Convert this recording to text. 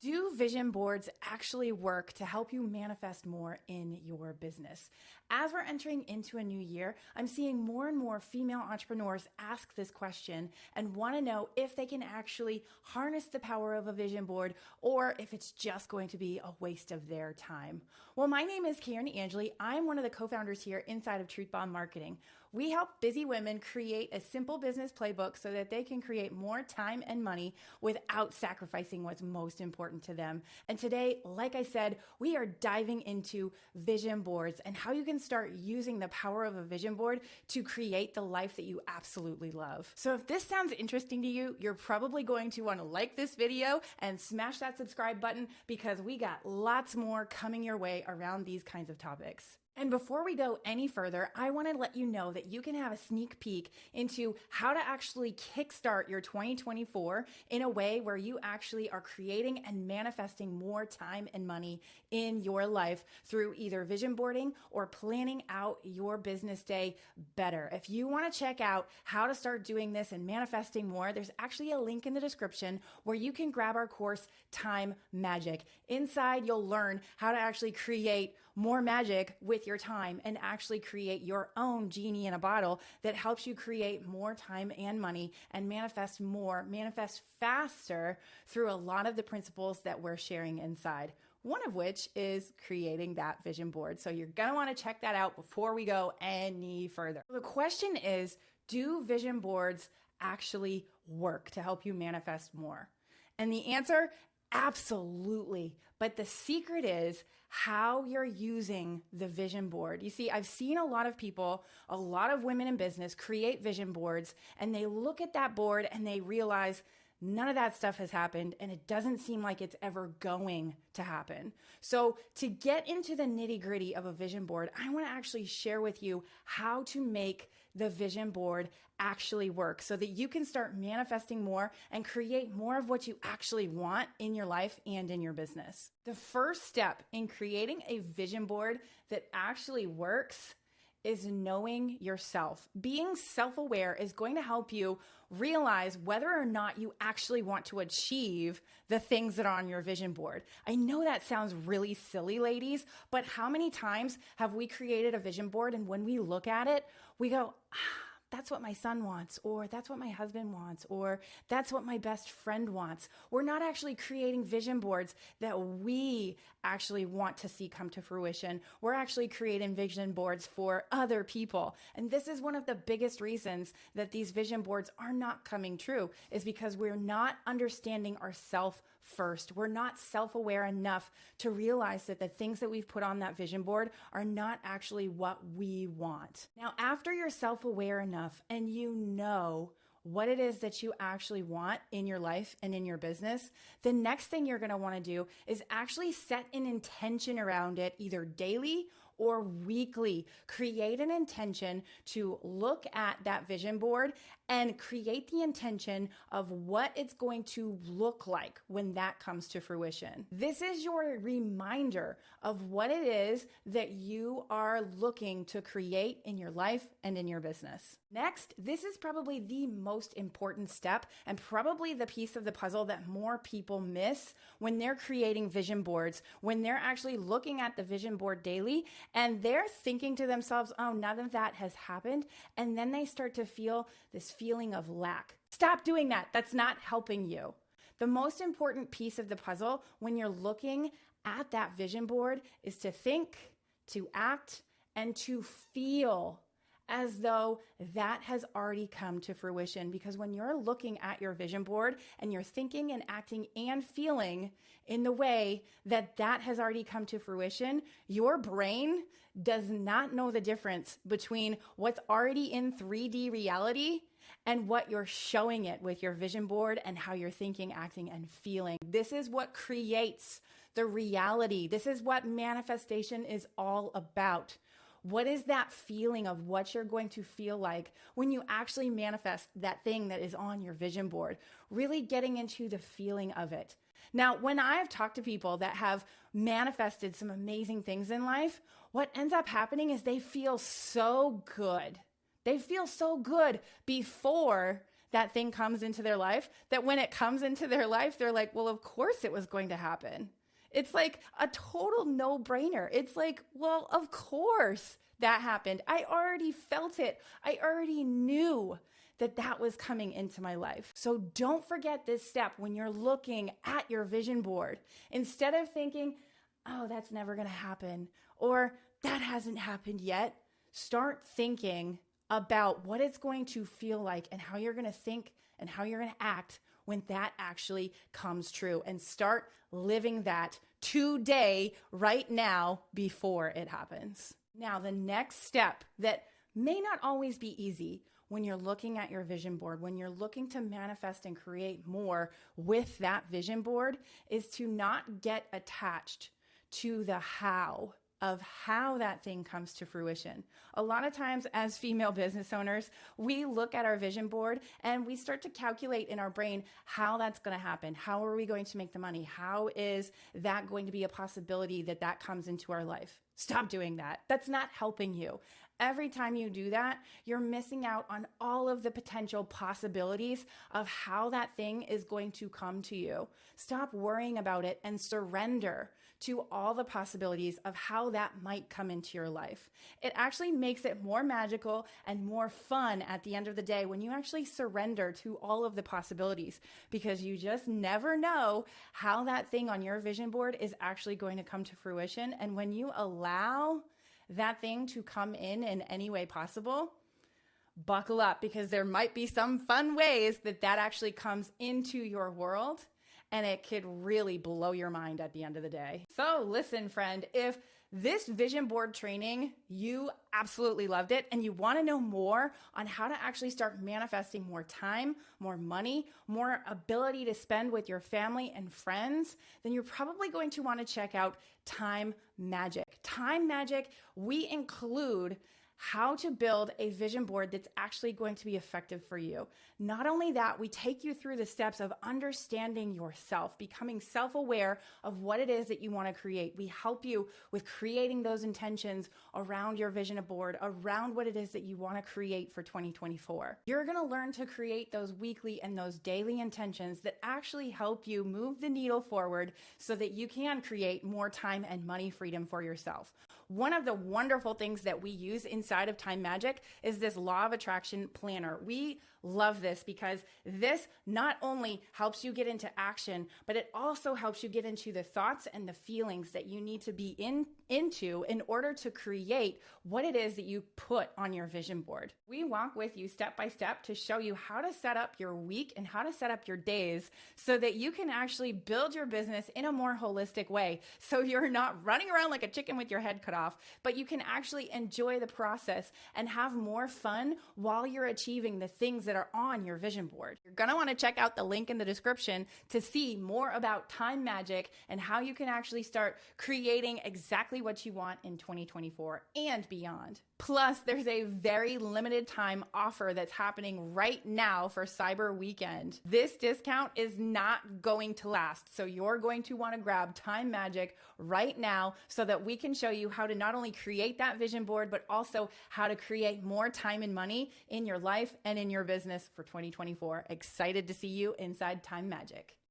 Do vision boards actually work to help you manifest more in your business? As we're entering into a new year, I'm seeing more and more female entrepreneurs ask this question and want to know if they can actually harness the power of a vision board or if it's just going to be a waste of their time. Well, my name is Karen Angeli. I'm one of the co-founders here inside of Truth Bomb Marketing. We help busy women create a simple business playbook so that they can create more time and money without sacrificing what's most important to them. And today, like I said, we are diving into vision boards and how you can start using the power of a vision board to create the life that you absolutely love. So if this sounds interesting to you, you're probably going to want to like this video and smash that subscribe button because we got lots more coming your way around these kinds of topics. And before we go any further, I want to let you know that you can have a sneak peek into how to actually kickstart your 2024 in a way where you actually are creating and manifesting more time and money in your life through either vision boarding or planning out your business day better. If you want to check out how to start doing this and manifesting more, there's actually a link in the description where you can grab our course, Time Magic. Inside, you'll learn how to actually create more magic with your time and actually create your own genie in a bottle that helps you create more time and money and manifest more, manifest faster through a lot of the principles that we're sharing inside. One of which is creating that vision board. So you're going to want to check that out before we go any further. The question is, do vision boards actually work to help you manifest more? And the answer, absolutely. But the secret is how you're using the vision board. You see, I've seen a lot of people, a lot of women in business create vision boards, and they look at that board and they realize none of that stuff has happened, and it doesn't seem like it's ever going to happen. So to get into the nitty-gritty of a vision board, I want to actually share with you how to make the vision board actually work so that you can start manifesting more and create more of what you actually want in your life and in your business. The first step in creating a vision board that actually works is knowing yourself. Being self-aware is going to help you realize whether or not you actually want to achieve the things that are on your vision board. I know that sounds really silly, ladies, but how many times have we created a vision board and when we look at it, we go, that's what my son wants, or that's what my husband wants, or that's what my best friend wants. We're not actually creating vision boards that we actually want to see come to fruition. We're actually creating vision boards for other people. And this is one of the biggest reasons that these vision boards are not coming true, is because we're not understanding ourselves first. We're not self-aware enough to realize that the things that we've put on that vision board are not actually what we want. Now, after you're self-aware enough and you know what it is that you actually want in your life and in your business, the next thing you're going to want to do is actually set an intention around it, either daily or weekly. Create an intention to look at that vision board and create the intention of what it's going to look like when that comes to fruition. This is your reminder of what it is that you are looking to create in your life and in your business. Next, this is probably the most important step and probably the piece of the puzzle that more people miss when they're creating vision boards, when they're actually looking at the vision board daily and they're thinking to themselves, oh, none of that has happened. And then they start to feel this feeling of lack. Stop doing that. That's not helping you. The most important piece of the puzzle when you're looking at that vision board is to think, to act, and to feel as though that has already come to fruition. Because when you're looking at your vision board and you're thinking and acting and feeling in the way that that has already come to fruition, your brain does not know the difference between what's already in 3D reality and what you're showing it with your vision board and how you're thinking, acting, and feeling. This is what creates the reality. This is what manifestation is all about. What is that feeling of what you're going to feel like when you actually manifest that thing that is on your vision board? Really getting into the feeling of it. Now, when I've talked to people that have manifested some amazing things in life, what ends up happening is they feel so good. They feel so good before that thing comes into their life, that when it comes into their life, they're like, well, of course it was going to happen. It's like a total no-brainer. It's like, well, of course that happened. I already felt it. I already knew that that was coming into my life. So don't forget this step when you're looking at your vision board. Instead of thinking, oh, that's never going to happen, or that hasn't happened yet, start thinking about what it's going to feel like and how you're going to think and how you're going to act when that actually comes true, and start living that today, right now, before it happens. Now, the next step that may not always be easy when you're looking at your vision board, when you're looking to manifest and create more with that vision board, is to not get attached to the how of how that thing comes to fruition. A lot of times as female business owners, we look at our vision board and we start to calculate in our brain how that's going to happen. How are we going to make the money? How is that going to be a possibility that that comes into our life? Stop doing that. That's not helping you. Every time you do that, you're missing out on all of the potential possibilities of how that thing is going to come to you. Stop worrying about it and surrender to all the possibilities of how that might come into your life. It actually makes it more magical and more fun at the end of the day when you actually surrender to all of the possibilities, because you just never know how that thing on your vision board is actually going to come to fruition. And when you allow that thing to come in any way possible, buckle up, because there might be some fun ways that that actually comes into your world, and it could really blow your mind at the end of the day. So listen, friend, if this vision board training, you absolutely loved it, and you want to know more on how to actually start manifesting more time, more money, more ability to spend with your family and friends, then you're probably going to want to check out Time Magic. Time Magic, we include how to build a vision board that's actually going to be effective for you. Not only that, we take you through the steps of understanding yourself, becoming self-aware of what it is that you want to create. We help you with creating those intentions around your vision board, around what it is that you want to create for 2024. You're going to learn to create those weekly and those daily intentions that actually help you move the needle forward so that you can create more time and money freedom for yourself. One of the wonderful things that we use inside of Time Magic is this Law of Attraction Planner. We love this because this not only helps you get into action, but it also helps you get into the thoughts and the feelings that you need to be into in order to create what it is that you put on your vision board. We walk with you step by step to show you how to set up your week and how to set up your days so that you can actually build your business in a more holistic way. So you're not running around like a chicken with your head cut off, but you can actually enjoy the process and have more fun while you're achieving the things that are on your vision board. You're going to want to check out the link in the description to see more about Time Magic and how you can actually start creating exactly what you want in 2024 and beyond. Plus, there's a very limited time offer that's happening right now for Cyber Weekend. This discount is not going to last, so you're going to want to grab Time Magic right now so that we can show you how to not only create that vision board, but also how to create more time and money in your life and in your business for 2024. Excited to see you inside Time Magic.